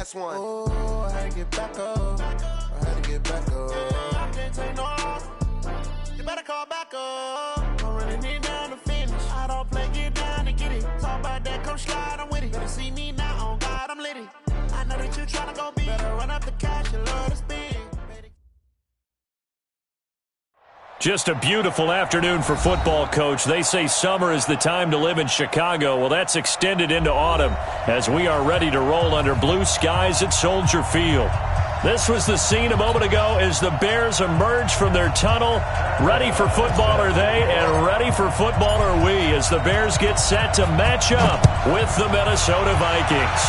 last one. Oh, I had to get back up. I had to get back up. I can't take no off. You better call back up. I'm running it down to finish. I don't play, get down to get it. Talk about that, come slide, I'm with it. Better see me now, on God, I'm litty. I know that you tryna go be. Better run up the cash, you love to spend. Just a beautiful afternoon for football, Coach. They say summer is the time to live in Chicago. Well, that's extended into autumn as we are ready to roll under blue skies at Soldier Field. This was the scene a moment ago as the Bears emerged from their tunnel. Ready for football are they, and ready for football are we as the Bears get set to match up with the Minnesota Vikings.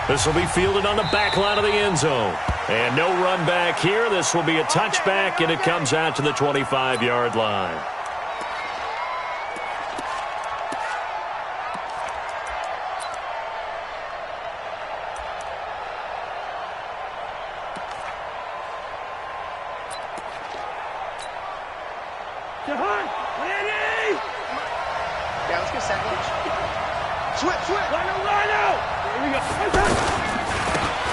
This will be fielded on the back line of the end zone. And no run back here. This will be a touchback, and it comes out to the 25-yard line. Yeah, let's get sandwich. Switch. Here we go.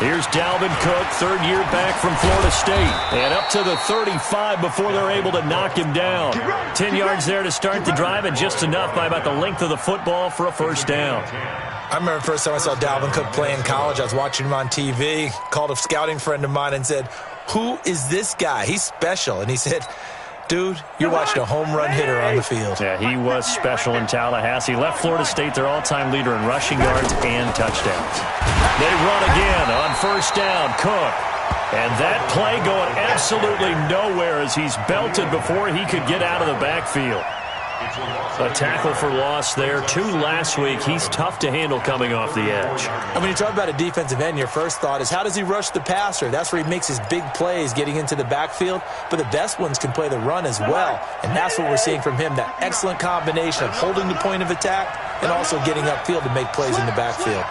Here's Dalvin Cook, third year back from Florida State. And up to the 35 before they're able to knock him down. 10 yards there to start the drive, and just enough by about the length of the football for a first down. I remember the first time I saw Dalvin Cook play in college. I was watching him on TV, called a scouting friend of mine and said, "Who is this guy? He's special." And he said, "Dude, you're watching a home run hitter on the field." Yeah, he was special in Tallahassee. Left Florida State their all-time leader in rushing yards and touchdowns. They run again on first down, Cook. And that play going absolutely nowhere as he's belted before he could get out of the backfield. A tackle for loss there. 2 last week. He's tough to handle coming off the edge. And when you talk about a defensive end, your first thought is, how does he rush the passer? That's where he makes his big plays getting into the backfield. But the best ones can play the run as well. And that's what we're seeing from him, that excellent combination of holding the point of attack and also getting upfield to make plays in the backfield.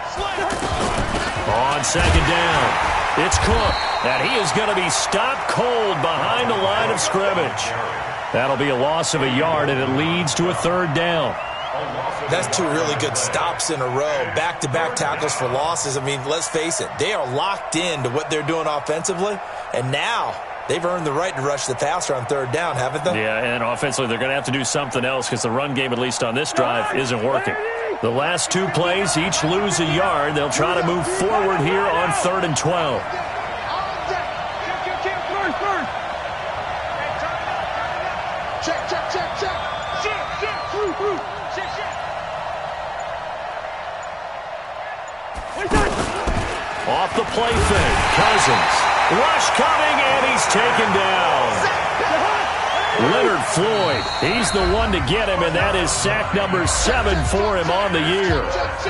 On second down, it's Cook. And he is going to be stopped cold behind the line of scrimmage. That'll be a loss of a yard, and it leads to a third down. That's 2 really good stops in a row. Back-to-back tackles for losses. I mean, let's face it, they are locked into what they're doing offensively, and now they've earned the right to rush the passer on third down, haven't they? Yeah, and offensively they're going to have to do something else because the run game, at least on this drive, isn't working. The last 2 plays each lose a yard. They'll try to move forward here on 3rd and 12. Off the play fake, Cousins. Rush coming, and he's taken down. Leonard Floyd, he's the one to get him, and that is sack number 7 for him on the year.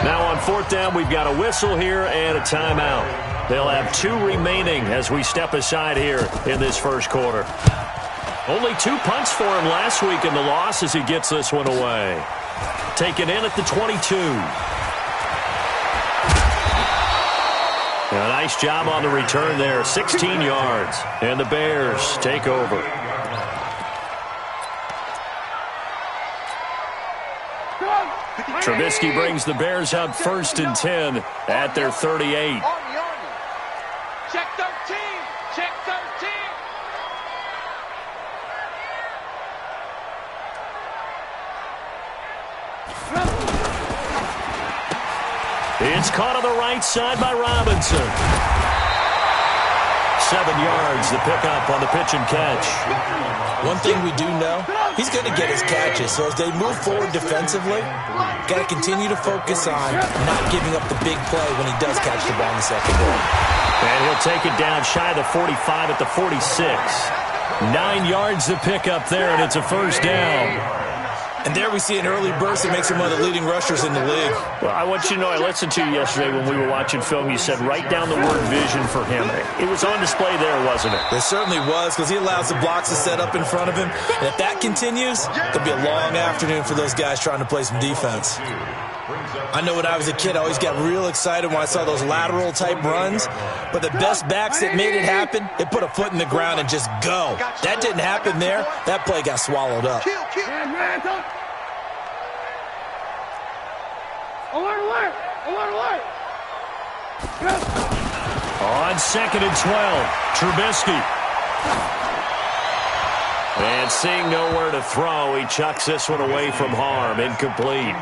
Now on 4th down, we've got a whistle here and a timeout. They'll have 2 remaining as we step aside here in this first quarter. Only 2 punts for him last week in the loss as he gets this one away. Taken in at the 22. A nice job on the return there, 16 yards, and the Bears take over. Trubisky brings the Bears up 1st and 10 at their 38. Check 13. Check 13. It's caught on the right side by Robinson. 7 yards, the pickup on the pitch and catch. One thing we do know, he's going to get his catches. So as they move forward defensively, got to continue to focus on not giving up the big play when he does catch the ball in the secondary. And he'll take it down shy of the 45 at the 46. 9 yards to pick up there, and it's a first down. And there we see an early burst that makes him one of the leading rushers in the league. Well, I want you to know, I listened to you yesterday when we were watching film. You said write down the word vision for him. It was on display there, wasn't it? It certainly was, because he allows the blocks to set up in front of him. And if that continues, it'll be a long afternoon for those guys trying to play some defense. I know when I was a kid, I always got real excited when I saw those lateral-type runs. But the best backs that made it happen, they put a foot in the ground and just go. That didn't happen there. That play got swallowed up. Alert, alert! Alert, alert! On 2nd and 12, Trubisky. And seeing nowhere to throw, he chucks this one away from harm. Incomplete.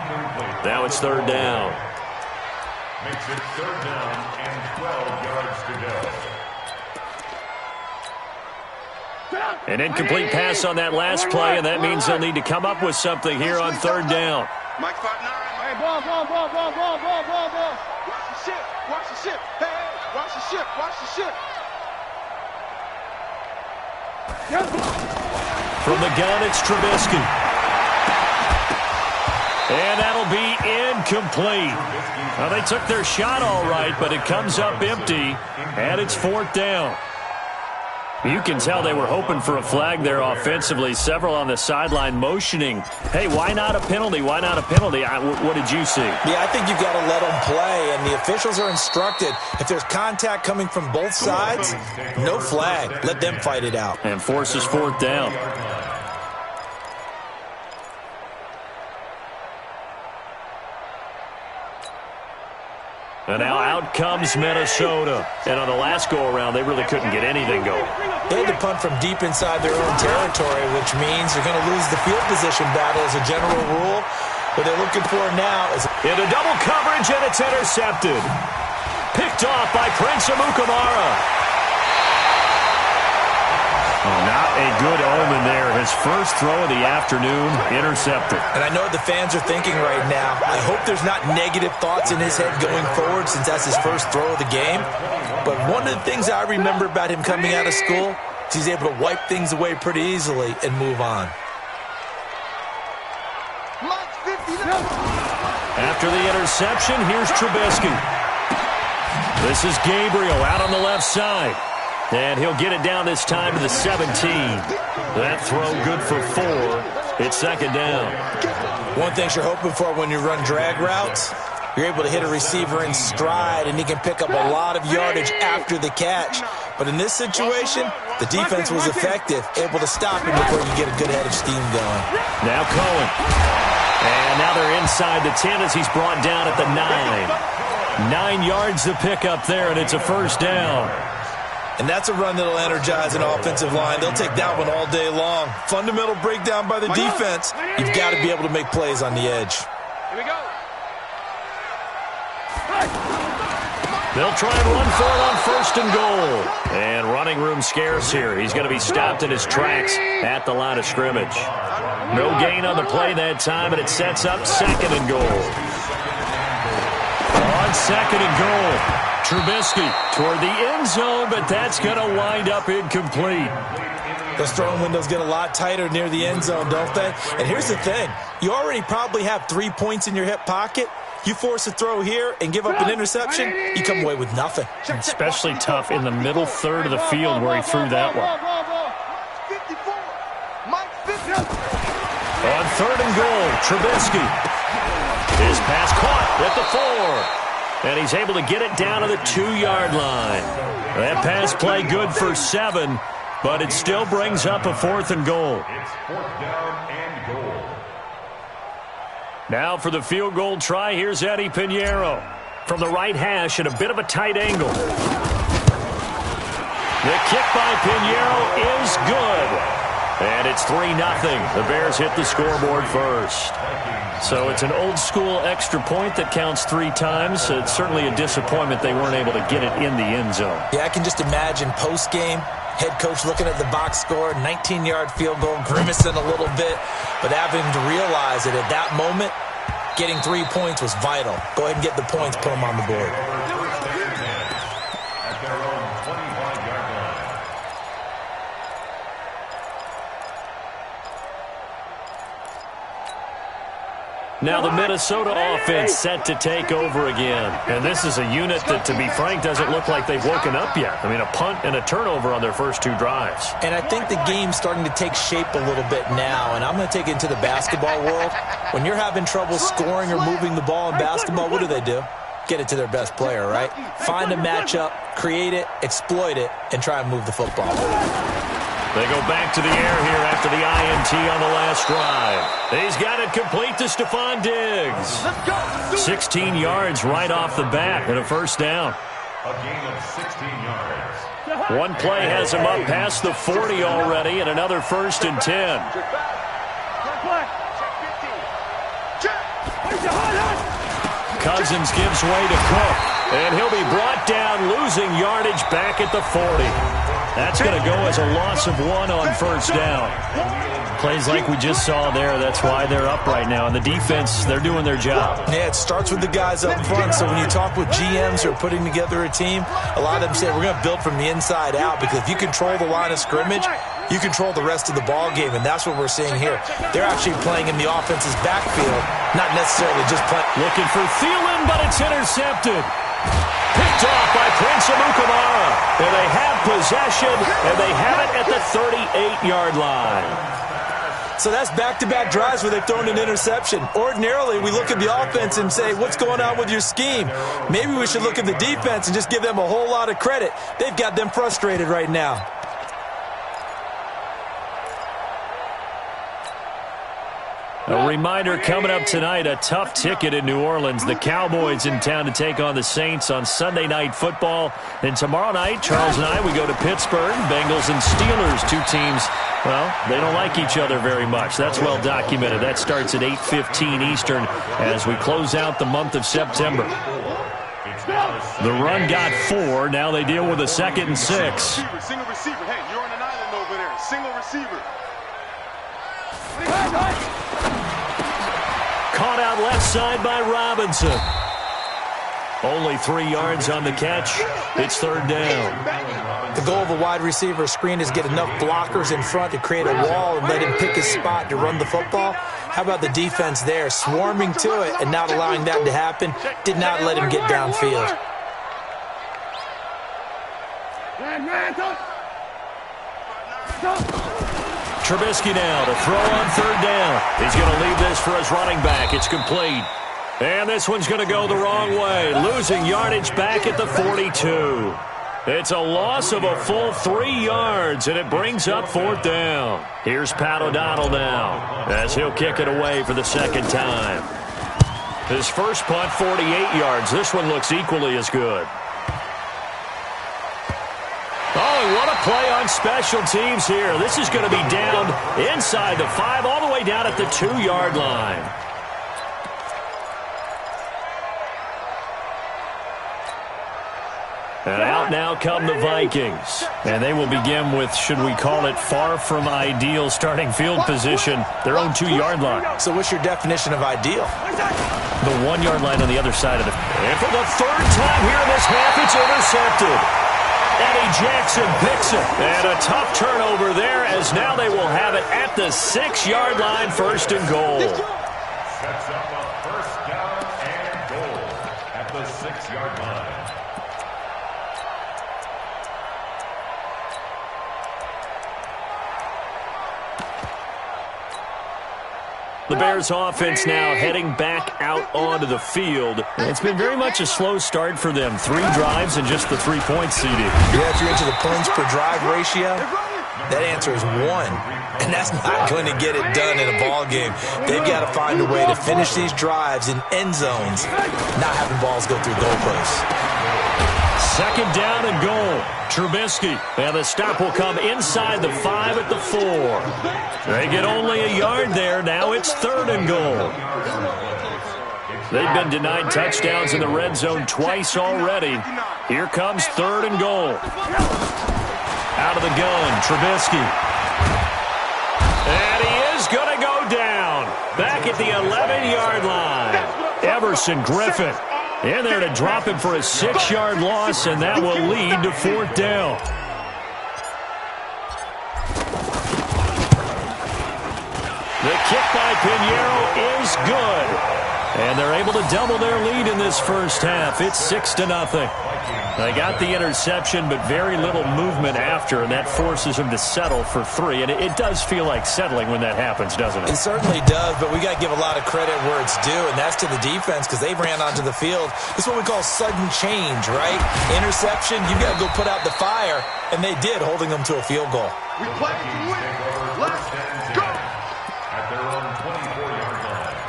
Now it's 3rd down. Makes it 3rd down and 12 yards to go. An incomplete pass on that last play, and that means they'll need to come up with something here on 3rd down. Mike 5-9. Hey, ball. Watch the ship. Watch the ship. Hey, watch the ship. Watch the ship. From the gun, it's Trubisky. And that'll be incomplete. Well, they took their shot all right, but it comes up empty, and it's 4th down. You can tell they were hoping for a flag there offensively. Several on the sideline motioning, hey, why not a penalty? Why not a penalty? What did you see? Yeah, I think you've got to let them play, and the officials are instructed, if there's contact coming from both sides, no flag. Let them fight it out. And forces 4th down. And now out comes Minnesota. And on the last go-around, they really couldn't get anything going. They had to punt from deep inside their own territory, which means they're going to lose the field position battle as a general rule. What they're looking for now is into double coverage, and it's intercepted. Picked off by Prince Amukamara. Oh, not a good omen there. His first throw of the afternoon, intercepted. And I know the fans are thinking right now, I hope there's not negative thoughts in his head going forward since that's his first throw of the game. But one of the things I remember about him coming out of school is he's able to wipe things away pretty easily and move on. After the interception, here's Trubisky. This is Gabriel out on the left side. And he'll get it down this time to the 17. That throw good for 4. It's 2nd down. One thing you're hoping for when you run drag routes, you're able to hit a receiver in stride, and he can pick up a lot of yardage after the catch. But in this situation, the defense was effective, able to stop him before you get a good head of steam going. Now Cohen. And now they're inside the 10 as he's brought down at the 9. 9 yards to pick up there, and it's a 1st down. And that's a run that'll energize an offensive line. They'll take that one all day long. Fundamental breakdown by the defense. You've got to be able to make plays on the edge. Here we go. They'll try and run for it on 1st and goal. And running room scarce here. He's going to be stopped in his tracks at the line of scrimmage. No gain on the play that time, and it sets up 2nd and goal. On 2nd and goal. Trubisky toward the end zone, but that's going to wind up incomplete. Those throwing windows get a lot tighter near the end zone, don't they? And here's the thing. You already probably have 3 points in your hip pocket. You force a throw here and give up an interception, you come away with nothing. Especially tough in the middle third of the field where he threw that one. On 3rd and goal, Trubisky. His pass caught at the 4. And he's able to get it down to the 2-yard line. That pass play good for 7, but it still brings up a 4th and goal. It's 4th down and goal. Now for the field goal try, here's Eddie Pinheiro. From the right hash at a bit of a tight angle. The kick by Pinheiro is good. And it's 3-0. The Bears hit the scoreboard first. So it's an old-school extra point that counts 3 times. It's certainly a disappointment they weren't able to get it in the end zone. Yeah, I can just imagine post-game, head coach looking at the box score, 19-yard field goal, grimacing a little bit, but having to realize that at that moment, getting 3 points was vital. Go ahead and get the points, put them on the board. At their own 25-yard line. Now the Minnesota offense set to take over again. And this is a unit that, to be frank, doesn't look like they've woken up yet. I mean, a punt and a turnover on their first 2 drives. And I think the game's starting to take shape a little bit now, and I'm going to take it into the basketball world. When you're having trouble scoring or moving the ball in basketball, what do? Get it to their best player, right? Find a matchup, create it, exploit it, and try and move the football. They go back to the air here after the INT on the last drive. He's got it complete to Stephon Diggs. 16 yards right off the bat and a 1st down. A gain of 16 yards. One play has him up past the 40 already, and another 1st and 10. Cousins gives way to Cook, and he'll be brought down, losing yardage back at the 40. That's going to go as a loss of 1 on 1st down. Plays like we just saw there, that's why they're up right now. And the defense, they're doing their job. Yeah, it starts with the guys up front. So when you talk with GMs who are putting together a team, a lot of them say we're going to build from the inside out, because if you control the line of scrimmage, you control the rest of the ball game, and that's what we're seeing here. They're actually playing in the offense's backfield, not necessarily just playing. Looking for Thielen, but it's intercepted. Picked off by Prince Amukamara. And they have possession, and they have it at the 38-yard line. So that's back-to-back drives where they've thrown an interception. Ordinarily, we look at the offense and say, what's going on with your scheme? Maybe we should look at the defense and just give them a whole lot of credit. They've got them frustrated right now. A reminder coming up tonight, a tough ticket in New Orleans. The Cowboys in town to take on the Saints on Sunday Night Football. And tomorrow night, Charles and I, we go to Pittsburgh. Bengals and Steelers, two teams, well, they don't like each other very much. That's well documented. That starts at 8:15 Eastern as we close out the month of September. The run got 4. Now they deal with a 2nd and 6. Single receiver. Hey, you're on an island over there. Single receiver. Caught out left side by Robinson. Only 3 yards on the catch. It's 3rd down. The goal of a wide receiver screen is get enough blockers in front to create a wall and let him pick his spot to run the football. How about the defense there, swarming to it and not allowing that to happen? Did not let him get downfield. Trubisky now to throw on 3rd down. He's going to leave this for his running back. It's complete. And this one's going to go the wrong way, losing yardage back at the 42. It's a loss of a full 3 yards, and it brings up 4th down. Here's Pat O'Donnell now as he'll kick it away for the 2nd time. His first punt, 48 yards. This one looks equally as good. Oh, what a play on special teams here. This is going to be down inside the 5, all the way down at the 2-yard line. And out now come the Vikings. And they will begin with, should we call it, far from ideal starting field position, their own 2-yard line. So what's your definition of ideal? The 1-yard line on the other side of it. And for the 3rd time here in this half, it's intercepted. Eddie Jackson picks it. And a tough turnover there, as now they will have it at the 6-yard line, 1st and goal. Sets up a 1st down and goal at the 6-yard line. The Bears offense now heading back out onto the field. It's been very much a slow start for them. 3 drives and just the 3 points seeded. Yeah, if you're into the points per drive ratio, that answer is 1. And that's not going to get it done in a ball game. They've got to find a way to finish these drives in end zones, not having balls go through goalposts. 2nd down and goal. Trubisky. And the stop will come inside the 5 at the 4. They get only a yard there. Now it's 3rd and goal. They've been denied touchdowns in the red zone twice already. Here comes 3rd and goal. Out of the gun, Trubisky. And he is going to go down. Back at the 11-yard line. Everson Griffin in there to drop him for a 6-yard loss, and that will lead to 4th down. The kick by Pinheiro is good. And they're able to double their lead in this first half. It's 6-0. They got the interception, but very little movement after, and that forces them to settle for 3. And it does feel like settling when that happens, doesn't it? It certainly does, but we got to give a lot of credit where it's due, and that's to the defense because they ran onto the field. This is what we call sudden change, right? Interception, you got to go put out the fire, and they did, holding them to a field goal. We play to win. Let's go. At their own 24-yard line.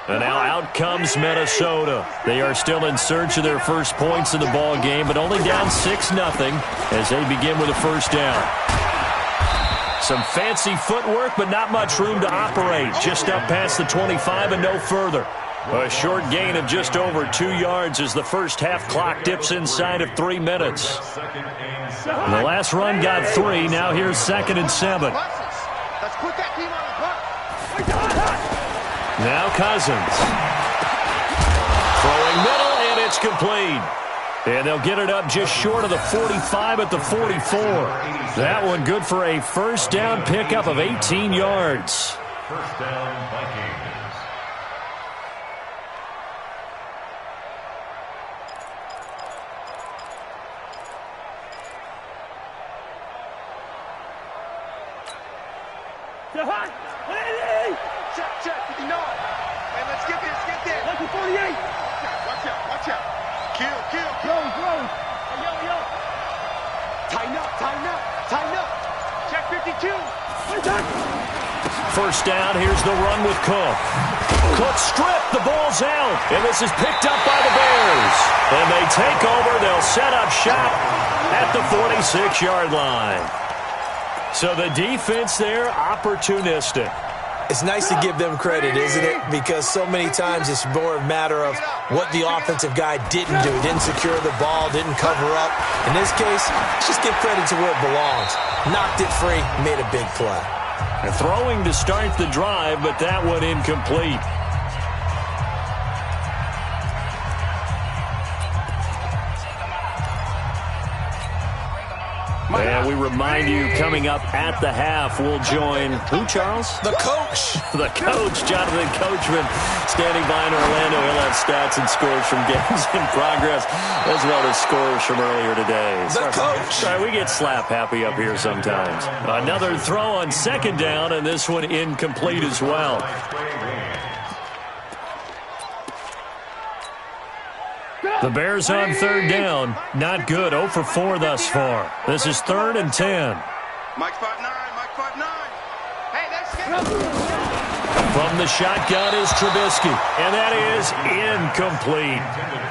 And now out comes Minnesota. They are still in search of their first points in the ball game, but only down 6-0 as they begin with a first down. Some fancy footwork, but not much room to operate. Just up past the 25 and no further. A short gain of just over 2 yards as the first half clock dips inside of 3 minutes. The last run got 3. Now here's 2nd and 7. Let's put that team on the clock. Now Cousins. Throwing middle, and it's complete. And they'll get it up just short of the 45 at the 44. That one good for a first down pickup of 18 yards. First down, Vikings. Check, 59. Hey, let's get this, get there. Lucky 48. Watch out. Kill. Roll. Hey, yo. Tighten up. Check 52. First down, here's the run with Cook. Cook stripped, the ball's out, and this is picked up by the Bears. And they take over, they'll set up shop at the 46-yard line. So the defense there, opportunistic. It's nice to give them credit, isn't it? Because so many times it's more a matter of what the offensive guy didn't do. He didn't secure the ball, didn't cover up. In this case, just give credit to where it belongs. Knocked it free, made a big play. And throwing to start the drive, but that one incomplete. And we remind you, coming up at the half, we'll join who, Charles? The coach. The coach, Jonathan Coachman, standing by in Orlando. He'll have stats and scores from games in progress, as well as scores from earlier today. The coach. Sorry, we get slap happy up here sometimes. Another throw on 2nd down, and this one incomplete as well. The Bears on 3rd down. Not good. 0 for 4 thus far. This is 3rd and 10. Mike 5'9". Hey, let's get From the shotgun is Trubisky, and that is incomplete.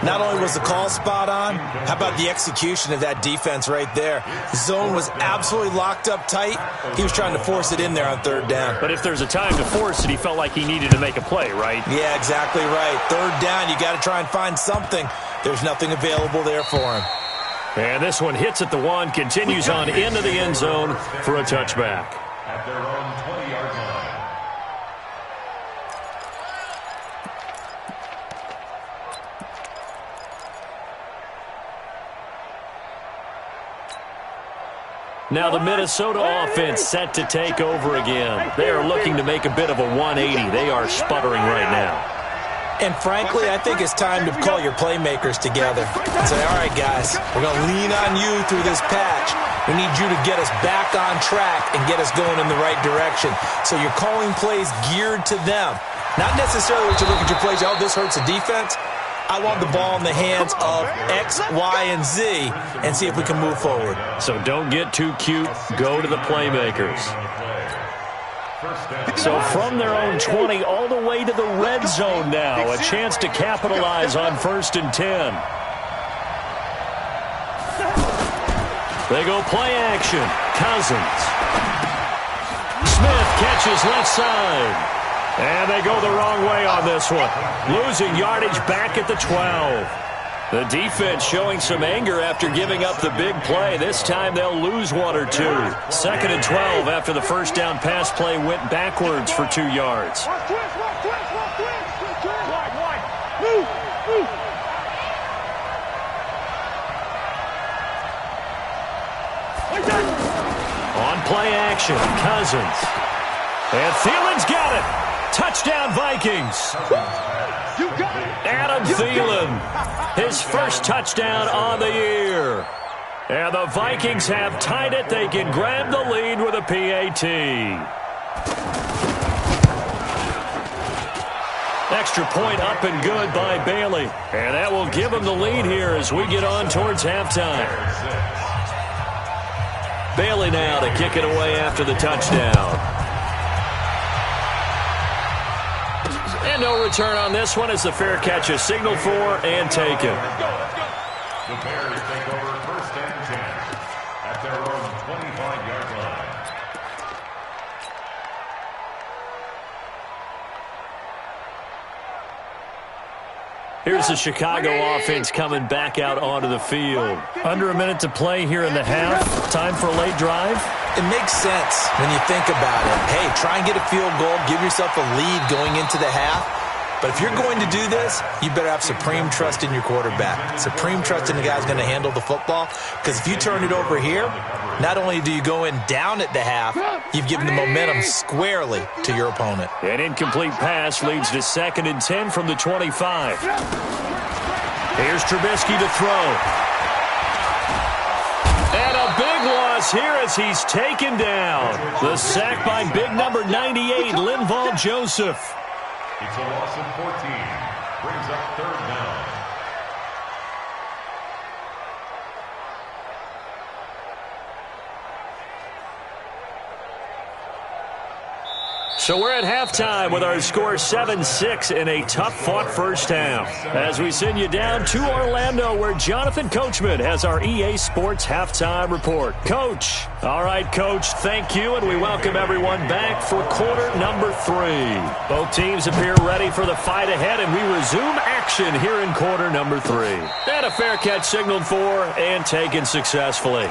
Not only was the call spot on, how about the execution of that defense right there? Zone was absolutely locked up tight. He was trying to force it in there on 3rd down. But if there's a time to force it, he felt like he needed to make a play, right? Yeah, exactly right. 3rd down, you got to try and find something. There's nothing available there for him. And this one hits at the 1, continues on into the end zone for a touchback. At their own 20-yard line. Now the Minnesota offense set to take over again. They are looking to make a bit of a 180. They are sputtering right now. And frankly, I think it's time to call your playmakers together. Say, all right, guys, we're going to lean on you through this patch. We need you to get us back on track and get us going in the right direction. So you're calling plays geared to them. Not necessarily what you look at your plays, oh, this hurts the defense. I want the ball in the hands of X, Y, and Z and see if we can move forward. So don't get too cute. Go to the playmakers. So from their own 20 all the way to the red zone now. A chance to capitalize on 1st and 10. They go play action. Cousins. Smith catches left side. And they go the wrong way on this one. Losing yardage back at the 12. The defense showing some anger after giving up the big play. This time they'll lose 1 or 2. 2nd and 12 after the first down pass play went backwards for 2 yards. On play action, Cousins. And Thielen's got it. Touchdown, Vikings. Adam Thielen, his first touchdown on the year. And the Vikings have tied it. They can grab the lead with a PAT. Extra point up and good by Bailey. And that will give them the lead here as we get on towards halftime. Bailey now to kick it away after the touchdown. And no return on this one as the fair catch is signaled for and taken. The Bears take over 1st and 10 at their own 25-yard line. Here's the Chicago offense coming back out onto the field. Under a minute to play here in the half. Time for a late drive. It makes sense when you think about it. Hey, try and get a field goal, give yourself a lead going into the half. But if you're going to do this, you better have supreme trust in your quarterback. Supreme trust in the guy who's going to handle the football. Because if you turn it over here, not only do you go in down at the half, you've given the momentum squarely to your opponent. An incomplete pass leads to 2nd and 10 from the 25. Here's Trubisky to throw. And a big loss here as he's taken down. The sack by big number 98, Linval Joseph. It's a loss of 14. Brings up 3rd down. So we're at halftime with our score 7-6 in a tough-fought first half. As we send you down to Orlando, where Jonathan Coachman has our EA Sports Halftime Report. Coach. All right, Coach, thank you, and we welcome everyone back for quarter number 3. Both teams appear ready for the fight ahead, and we resume action here in quarter number 3. And a fair catch signaled for and taken successfully.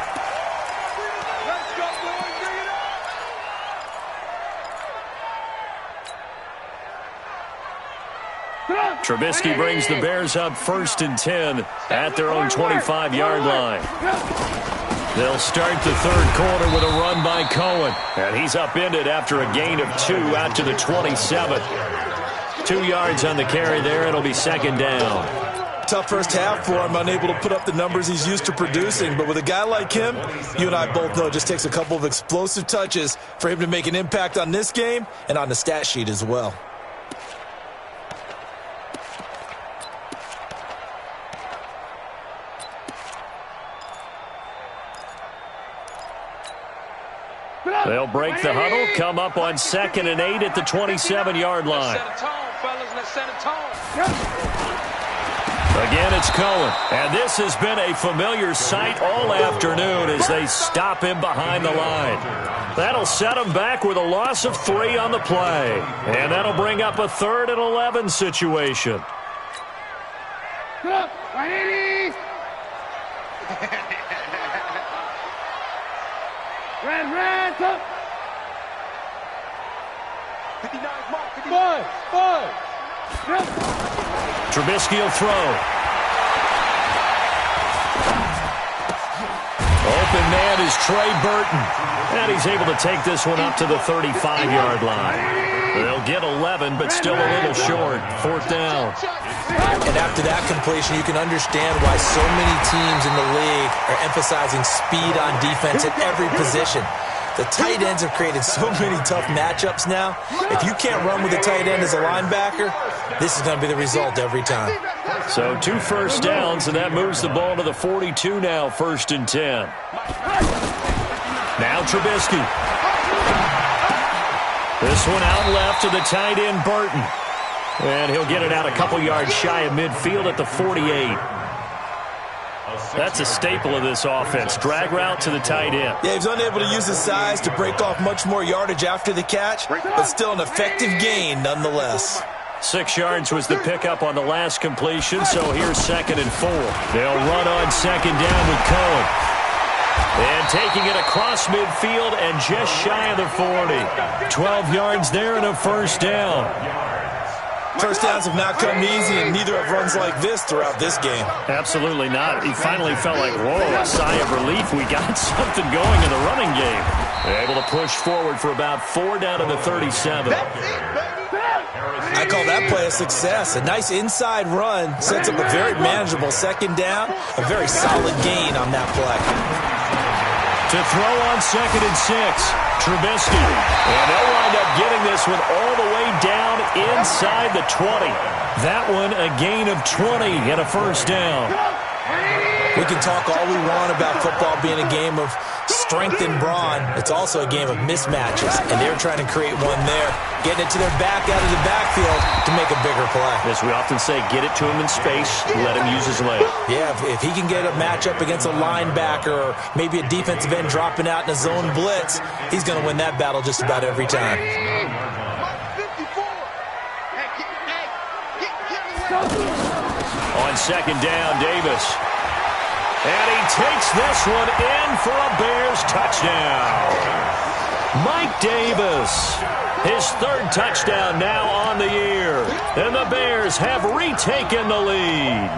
Trubisky brings the Bears up 1st and 10 at their own 25-yard line. They'll start the 3rd quarter with a run by Cohen. And he's upended after a gain of 2 out to the 27. 2 yards on the carry there. It'll be 2nd down. Tough first half for him, unable to put up the numbers he's used to producing. But with a guy like him, you and I both know it just takes a couple of explosive touches for him to make an impact on this game and on the stat sheet as well. They'll break the huddle, come up on 2nd and 8 at the 27-yard line. Again, it's Cohen. And this has been a familiar sight all afternoon as they stop him behind the line. That'll set him back with a loss of 3 on the play. And that'll bring up a 3rd and 11 situation. Red, up. 59 mark. 5. Trubisky will throw. Open man is Trey Burton. And he's able to take this one up to the 35-yard line. They'll get 11, but still a little short. 4th down. And after that completion, you can understand why so many teams in the league are emphasizing speed on defense at every position. The tight ends have created so many tough matchups now. If you can't run with a tight end as a linebacker, this is going to be the result every time. So 2 first downs, and that moves the ball to the 42 now, 1st and 10. Now Trubisky. This one out left to the tight end, Burton. And he'll get it out a couple yards shy of midfield at the 48. That's a staple of this offense. Drag route to the tight end. Yeah, he's unable to use his size to break off much more yardage after the catch, but still an effective gain nonetheless. 6 yards was the pickup on the last completion, so here's 2nd and 4. They'll run on 2nd down with Cohen. And taking it across midfield and just shy of the 40. 12 yards there and a 1st down. First downs have not come easy, and neither have runs like this throughout this game. Absolutely not. He finally felt like, whoa, a sigh of relief. We got something going in the running game. They're able to push forward for about 4 down to the 37. I call that play a success. A nice inside run sets up a very manageable 2nd down. A very solid gain on that play. To throw on 2nd and 6, Trubisky. And they'll wind up getting this one all the way down inside the 20. That one a gain of 20 and a 1st down. We can talk all we want about football being a game of strength and brawn. It's also a game of mismatches, and they're trying to create one there. Getting it to their back out of the backfield to to make a bigger play. As we often say, get it to him in space, let him use his leg. Yeah, if he can get a matchup against a linebacker or maybe a defensive end dropping out in a zone blitz, he's going to win that battle just about every time. On second down, Davis. And he takes this one in for a Bears touchdown. Mike Davis, his third touchdown now on the year. And the Bears have retaken the lead.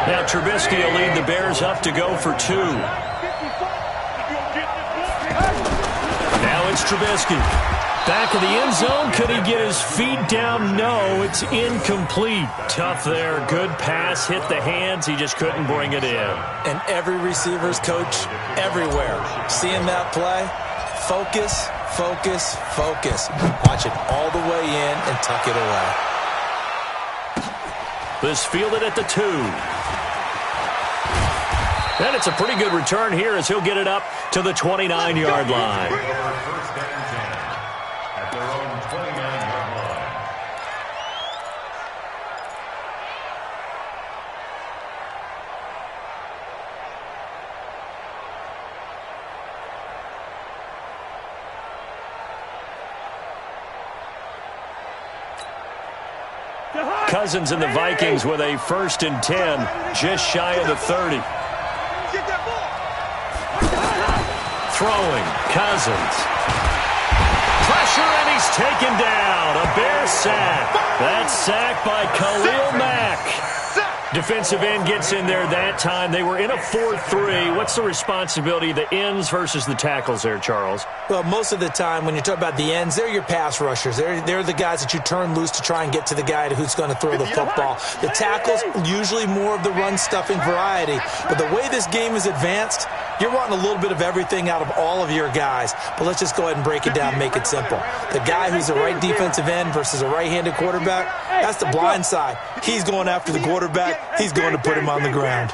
Now Trubisky will lead the Bears up to go for 2. Now it's Trubisky. Back of the end zone. Could he get his feet down? No, it's incomplete. Tough there. Good pass. Hit the hands. He just couldn't bring it in. And every receiver's coach everywhere. Seeing that play, focus, focus, focus. Watch it all the way in and tuck it away. This fielded at the 2. And it's a pretty good return here as he'll get it up to the 29-yard line. Cousins and the Vikings with a 1st and 10, just shy of the 30. Throwing, Cousins. Pressure, and he's taken down. A Bear sack. That's sacked by Khalil Mack. Defensive end gets in there that time. They were in a 4-3. What's the responsibility of the ends versus the tackles there, Charles? Well, most of the time when you talk about the ends, they're your pass rushers. They're the guys that you turn loose to try and get to the guy who's going to throw the football. The tackles, usually more of the run-stuffing variety. But the way this game is advanced, you're wanting a little bit of everything out of all of your guys. But let's just go ahead and break it down and make it simple. The guy who's a right defensive end versus a right-handed quarterback, that's the blind side. He's going after the quarterback. He's going to put him on the ground.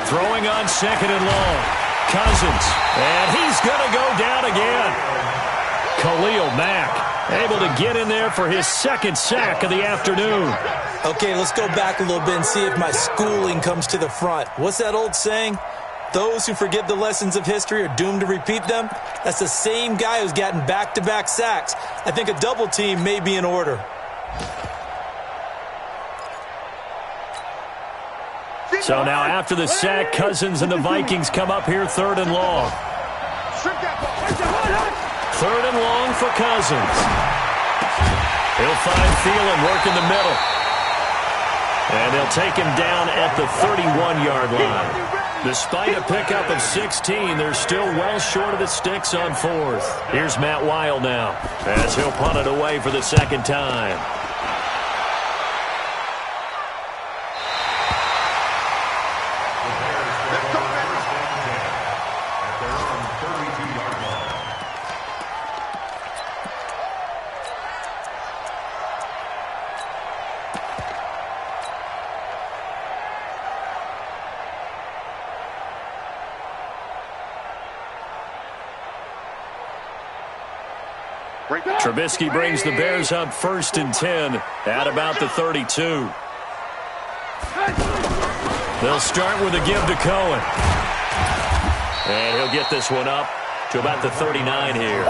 Throwing on 2nd and long. Cousins. And he's going to go down again. Khalil Mack able to get in there for his 2nd sack of the afternoon. Okay, let's go back a little bit and see if my schooling comes to the front. What's that old saying? Those who forget the lessons of history are doomed to repeat them. That's the same guy who's gotten back-to-back sacks. I think a double team may be in order. So now after the sack, Cousins and the Vikings come up here 3rd and long. 3rd and long for Cousins. He'll find Thielen working the middle. And they'll take him down at the 31-yard line. Despite a pickup of 16, they're still well short of the sticks on 4th. Here's Matt Weil now as he'll punt it away for the 2nd time. Trubisky brings the Bears up 1st and 10 at about the 32. They'll start with a give to Cohen. And he'll get this one up to about the 39 here.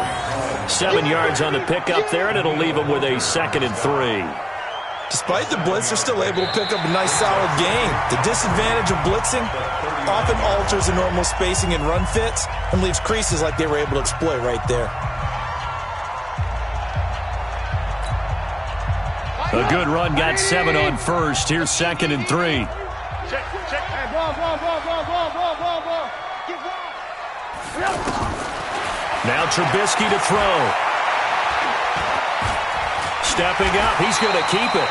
7 yards on the pickup there, and it'll leave him with a 2nd and 3. Despite the blitz, they're still able to pick up a nice, solid gain. The disadvantage of blitzing often alters the normal spacing and run fits and leaves creases like they were able to exploit right there. A good run, got 7 on 1st. Here's 2nd and 3. Now Trubisky to throw. Stepping up, he's going to keep it.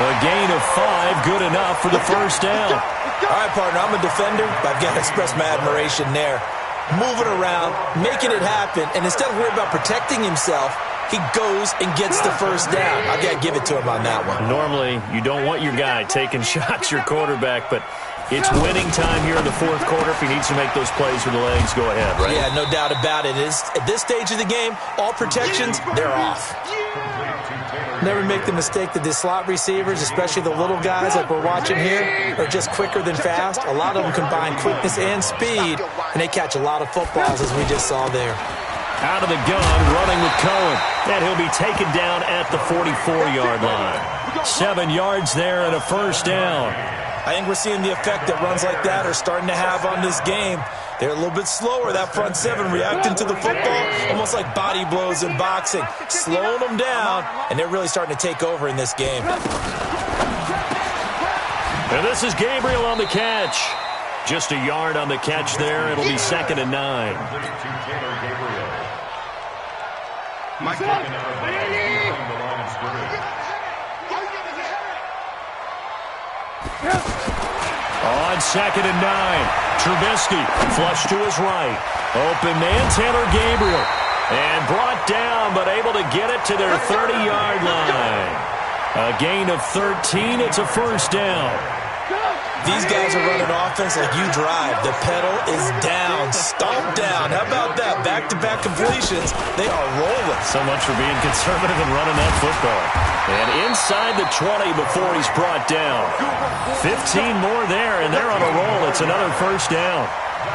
A gain of 5, good enough for the 1st down. All right, partner, I'm a defender, but I've got to express my admiration there. Moving around, making it happen, and instead of worrying about protecting himself, he goes and gets the first down. I've got to give it to him on that one. Normally, you don't want your guy taking shots, your quarterback, but it's winning time here in the fourth quarter. If he needs to make those plays with the legs, go ahead. Right? Yeah, no doubt about it. At this stage of the game, all protections, they're off. Never make the mistake that the slot receivers, especially the little guys like we're watching here, are just quicker than fast. A lot of them combine quickness and speed, and they catch a lot of footballs, as we just saw there. Out of the gun, running with Cohen. And he'll be taken down at the 44-yard line. 7 yards there and a first down. I think we're seeing the effect that runs like that are starting to have on this game. They're a little bit slower, that front seven, reacting to the football, almost like body blows in boxing, slowing them down, and they're really starting to take over in this game. And this is Gabriel on the catch. Just a yard on the catch there. It'll be 2nd and 9. On 2nd and 9, Trubisky flush to his right. Open man, Taylor Gabriel. And brought down, but able to get it to their 30-yard line. A gain of 13. It's a first down. These guys are running offense like you drive. The pedal is down, stomped down. How about that? Back-to-back completions. They are rolling. So much for being conservative and running that football. And inside the 20 before he's brought down. 15 more there, and they're on a roll. It's another first down.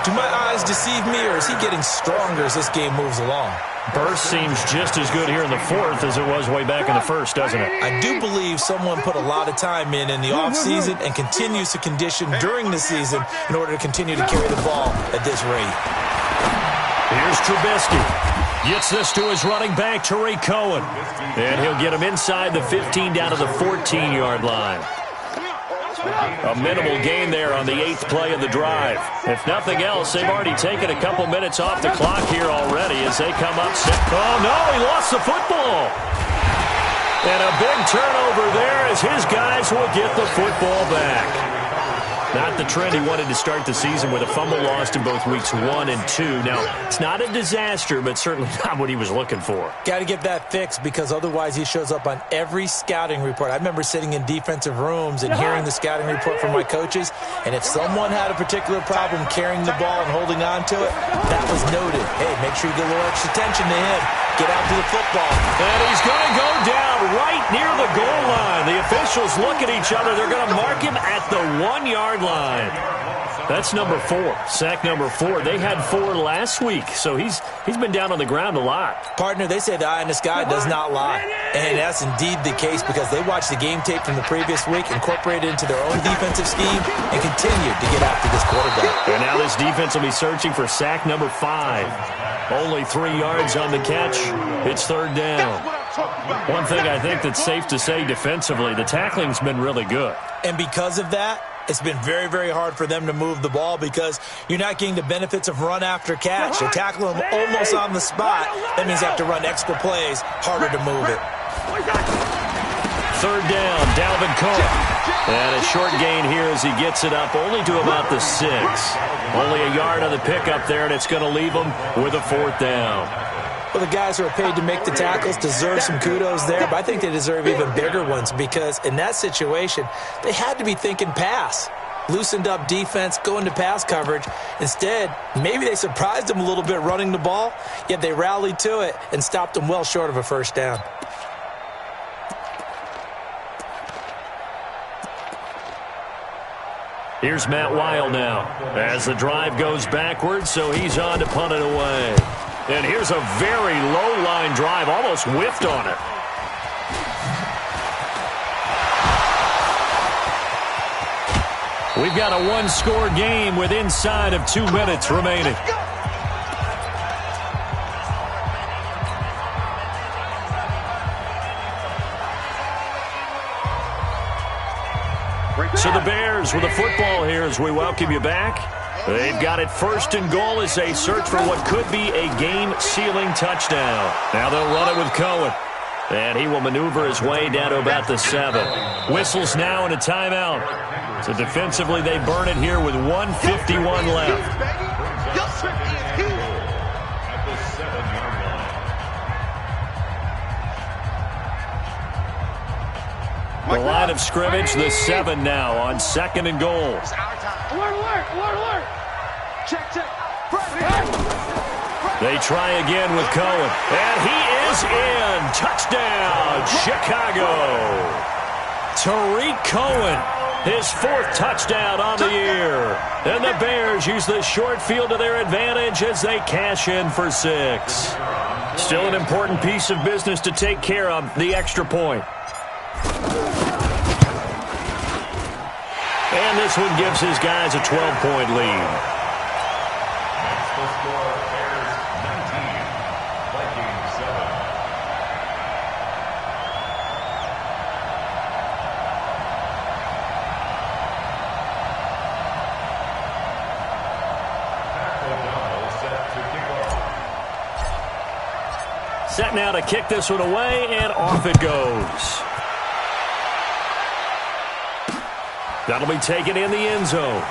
Do my eyes deceive me, or is he getting stronger as this game moves along? Burst seems just as good here in the fourth as it was way back in the first, doesn't it? I do believe someone put a lot of time in the offseason and continues to condition during the season in order to continue to carry the ball at this rate. Here's Trubisky. Gets this to his running back, Tariq Cohen. And he'll get him inside the 15 down to the 14-yard line. A minimal gain there on the 8th play of the drive. If nothing else, they've already taken a couple minutes off the clock here already as they come up. Oh, no, he lost the football. And a big turnover there as his guys will get the football back. Not the trend he wanted to start the season with, a fumble lost in both weeks 1 and 2. Now, it's not a disaster, but certainly not what he was looking for. Got to get that fixed because otherwise he shows up on every scouting report. I remember sitting in defensive rooms and hearing the scouting report from my coaches, and if someone had a particular problem carrying the ball and holding on to it, that was noted. Hey, make sure you get a little extra attention to him. Get out to the football. And he's going to go down right near the goal line. The officials look at each other. They're going to mark him at the 1-yard line. That's number 4. Sack number 4. They had 4 last week, so he's been down on the ground a lot. Partner, they say the eye in the sky does not lie. And that's indeed the case because they watched the game tape from the previous week, incorporated it into their own defensive scheme, and continued to get after this quarterback. And now this defense will be searching for sack number 5. Only 3 yards on the catch. It's 3rd down. One thing I think that's safe to say defensively, the tackling's been really good. And because of that, it's been very, very hard for them to move the ball because you're not getting the benefits of run after catch. They tackle them almost on the spot. That means they have to run extra plays, harder to move it. 3rd down, Dalvin Cook. And a short gain here as he gets it up only to about the 6. Only a yard on the pickup there, and it's going to leave him with a 4th down. Well, the guys who are paid to make the tackles deserve some kudos there, but I think they deserve even bigger ones because in that situation, they had to be thinking pass. Loosened up defense, going to pass coverage. Instead, maybe they surprised them a little bit running the ball, yet they rallied to it and stopped them well short of a first down. Here's Matt Weil now as the drive goes backwards, so he's on to punt it away. And here's a very low-line drive, almost whiffed on it. We've got a 1-score game with inside of 2 minutes remaining. So the Bears with the football here as we welcome you back. They've got it 1st and goal as they search for what could be a game-sealing touchdown. Now they'll run it with Cohen. And he will maneuver his way down to about the 7. Whistles now and a timeout. So defensively they burn it here with 1:51 left. The line of scrimmage, the 7 now on 2nd and goal. Alert, alert, alert, alert. Check, check. They try again with Cohen. And he is in. Touchdown, Chicago. Tariq Cohen, his 4th touchdown on the year. And the Bears use the short field to their advantage as they cash in for 6. Still an important piece of business to take care of, the extra point. And this one gives his guys a 12-point lead. Next the score, Bears 19, Vikings 7. Pat O'Donnell set to kick off. Set now to kick this one away, and off it goes. That'll be taken in the end zone.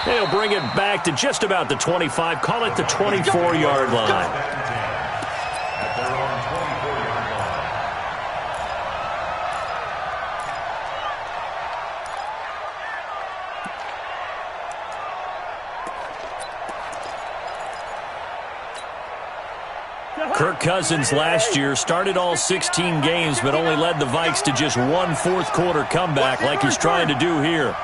They'll bring it back to just about the 25, call it the 24-yard line. At their own 24-yard line. Kirk Cousins last year started all 16 games but only led the Vikes to just one fourth-quarter comeback like he's trying to do here.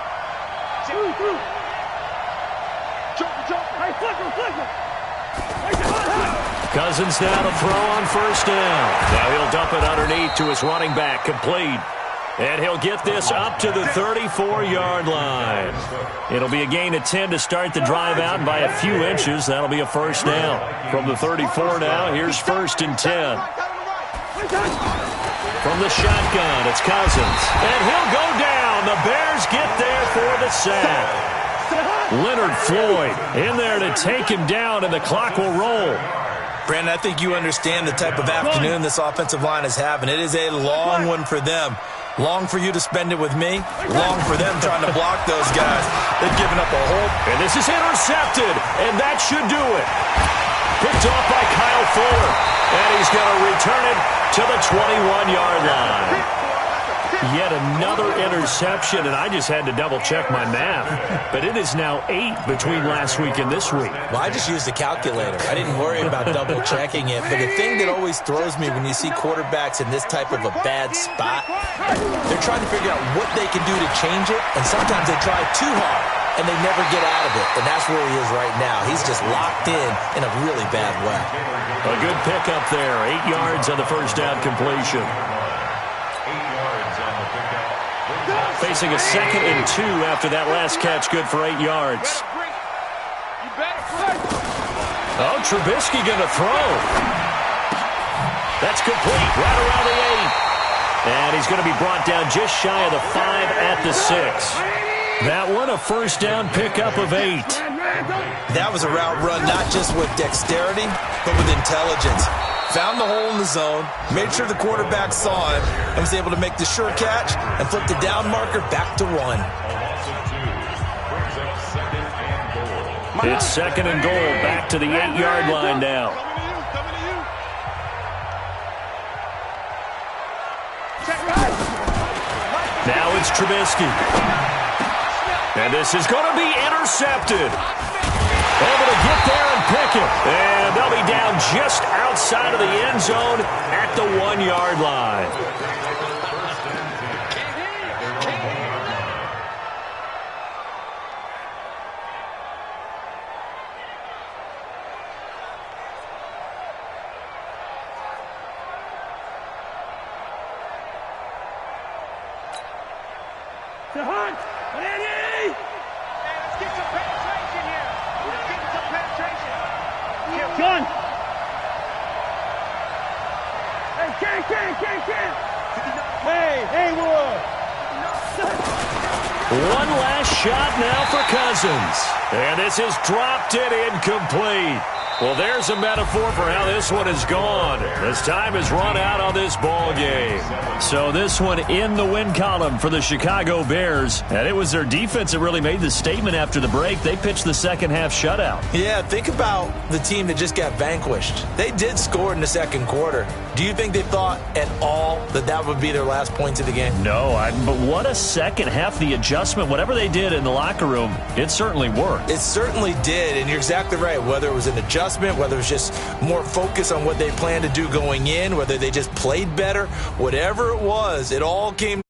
Cousins now to throw on 1st down. Now he'll dump it underneath to his running back, complete. And he'll get this up to the 34-yard line. It'll be a gain of 10 to start the drive out, and by a few inches, that'll be a 1st down. From the 34 now, here's 1st and 10. From the shotgun, it's Cousins. And he'll go down. The Bears get there for the sack. Leonard Floyd in there to take him down, and the clock will roll. Brandon, I think you understand the type of afternoon this offensive line is having. It is a long one for them. Long for you to spend it with me. Long for them trying to block those guys. They've given up a whole... And this is intercepted, and that should do it. Picked off by Kyle Fuller, and he's going to return it to the 21-yard line. Yet another interception, and I just had to double-check my math. But it is now 8 between last week and this week. Well, I just used a calculator. I didn't worry about double-checking it. But the thing that always throws me when you see quarterbacks in this type of a bad spot, they're trying to figure out what they can do to change it, and sometimes they try too hard, and they never get out of it. And that's where he is right now. He's just locked in a really bad way. A good pickup there. 8 yards on the 1st down completion. Facing a 2nd and 2 after that last catch, good for 8 yards. Oh, Trubisky going to throw. That's complete, right around the 8. And he's going to be brought down just shy of the 5 at the 6. That one, a 1st down pickup of 8. That was a route run not just with dexterity, but with intelligence. Found the hole in the zone, made sure the quarterback saw him, and was able to make the sure catch and flip the down marker back to 1. It's 2nd and goal, back to the 8-yard line now. Now it's Trubisky. And this is going to be intercepted. Able to get there and pick it. And they'll be down just outside of the end zone at the 1-yard line. To Hunt! Ready! Let's get some penetration here. Let's get some penetration. Gun! Hey, Ken! Hey, Wood! One last shot now for Cousins. And this is dropped it incomplete. Well, there's a metaphor for how this one is gone. As time has run out on this ball game. So this one in the win column for the Chicago Bears. And it was their defense that really made the statement after the break. They pitched the second half shutout. Yeah, think about the team that just got vanquished. They did score in the second quarter. Do you think they thought at all that that would be their last points of the game? No, but what a second half. The adjustment, whatever they did in the locker room, it certainly worked. It certainly did, and you're exactly right. Whether it was an adjustment, whether it was just more focus on what they planned to do going in, whether they just played better, whatever it was, it all came